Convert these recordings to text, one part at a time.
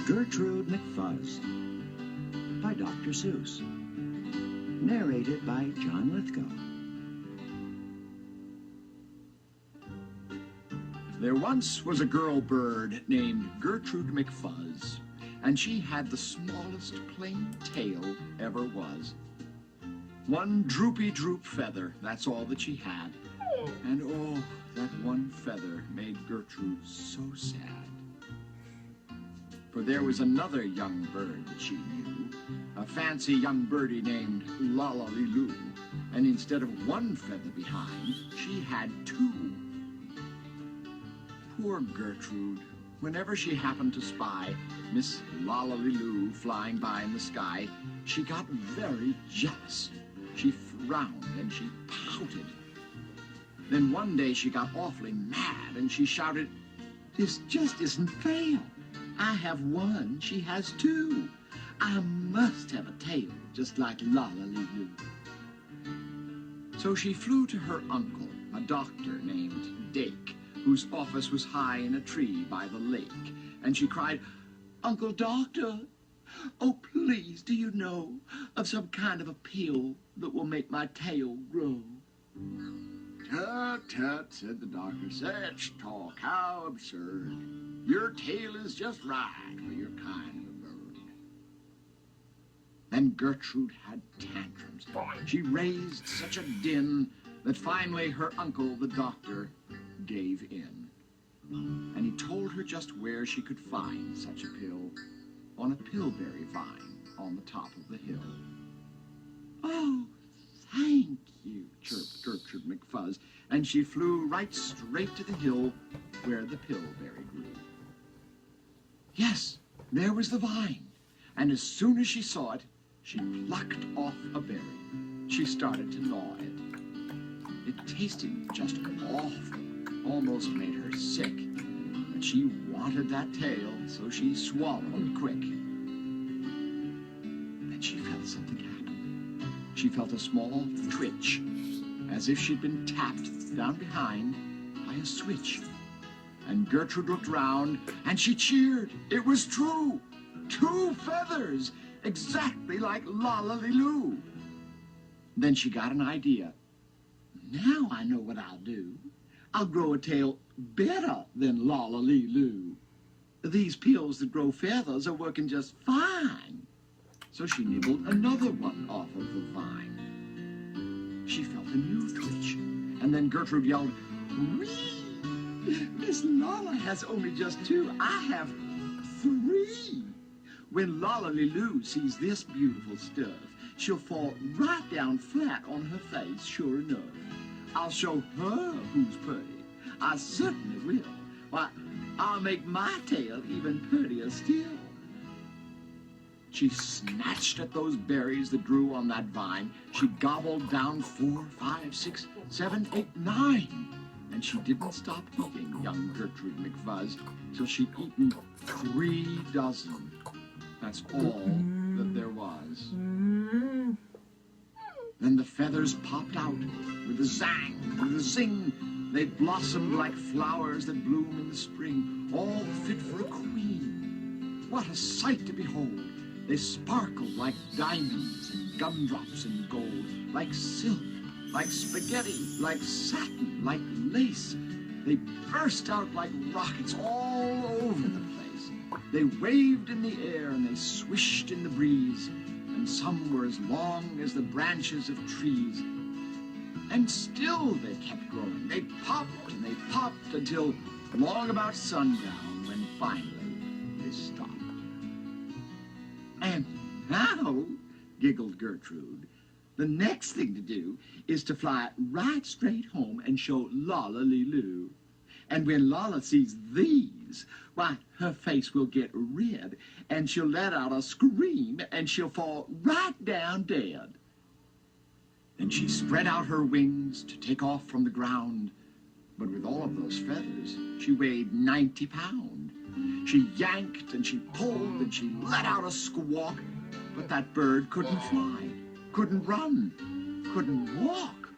Gertrude McFuzz by Dr. Seuss. Narrated by John Lithgow. There once was a girl bird named Gertrude McFuzz, and she had the smallest plain tail ever was. One droopy droop feather, that's all that she had. And oh, that one feather made Gertrude so sad. For there was another young bird that she knew, a fancy young birdie named Lollaliloo, and instead of one feather behind, she had two. Poor Gertrude, whenever she happened to spy Miss Lollaliloo flying by in the sky, she got very jealous. She frowned and she pouted. Then one day she got awfully mad and she shouted, "This just isn't fair. I have one, she has two. I must have a tail just like Lollaliloo." So she flew to her uncle, a doctor named Dake, whose office was high in a tree by the lake, and she cried, "Uncle Doctor, oh please, do you know of some kind of a pill that will make my tail grow?" "Tut, tut," said the doctor, "such talk, how absurd. Your tail is just right for your kind of a bird." Then Gertrude had tantrums. She raised such a din that finally her uncle, the doctor, gave in. And he told her just where she could find such a pill, on a pillberry vine on the top of the hill. "Oh, thank you," chirped Gertrude McFuzz, and she flew right straight to the hill where the pillberry grew. Yes, there was the vine, and as soon as she saw it, she plucked off a berry. She started to gnaw it. It tasted just awful, almost made her sick, but she wanted that tail, so she swallowed quick. Then she felt something happen. She felt a small twitch, as if she'd been tapped down behind by a switch. And Gertrude looked round, and she cheered. It was true. 2 feathers, exactly like Lollaliloo. Then she got an idea. Now I know what I'll do. I'll grow a tail better than Lollaliloo. These pills that grow feathers are working just fine. So she nibbled another one off of the vine. She felt a new twitch, and then Gertrude yelled, "Whee! Miss Lolla has only just 2. I have 3. When Lollaliloo sees this beautiful stuff, she'll fall right down flat on her face, sure enough. I'll show her who's pretty. I certainly will. Why, I'll make my tail even prettier still." She snatched at those berries that grew on that vine. She gobbled down 4, 5, 6, 7, 8, 9. And she didn't stop eating, young Gertrude McFuzz, till she'd eaten 3 dozen. That's all that there was. Then the feathers popped out with a zang, with a zing. They blossomed like flowers that bloom in the spring, all fit for a queen. What a sight to behold! They sparkled like diamonds and gumdrops and gold, like silk, like spaghetti, like satin, like lace. They burst out like rockets all over the place. They waved in the air and they swished in the breeze, and some were as long as the branches of trees. And still they kept growing. They popped and they popped until long about sundown, when finally they stopped. "And now," giggled Gertrude, "the next thing to do is to fly right straight home and show Lollaliloo. And when Lolla sees these, why, her face will get red, and she'll let out a scream, and she'll fall right down dead." Then she spread out her wings to take off from the ground. But with all of those feathers, she weighed 90 pounds. She yanked and she pulled and she let out a squawk, but that bird couldn't fly, couldn't run, couldn't walk.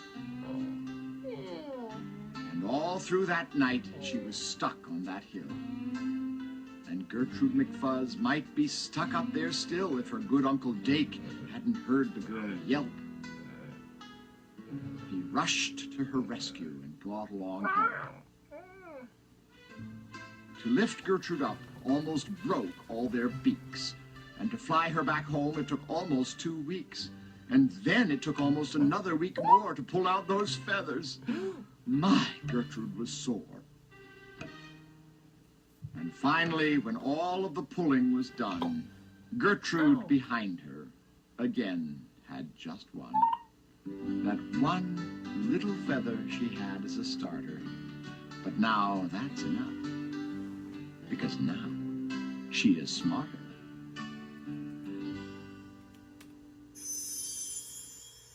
And all through that night, she was stuck on that hill. And Gertrude McFuzz might be stuck up there still if her good Uncle Dake hadn't heard the girl yelp. He rushed to her rescue and brought along help. To lift Gertrude up almost broke all their beaks, and to fly her back home it took almost 2 weeks. And then it took almost another week more to pull out those feathers. My, Gertrude was sore. And finally, when all of the pulling was done, Gertrude behind her again had just one. That one little feather she had as a starter. But now that's enough. Because now she is smarter.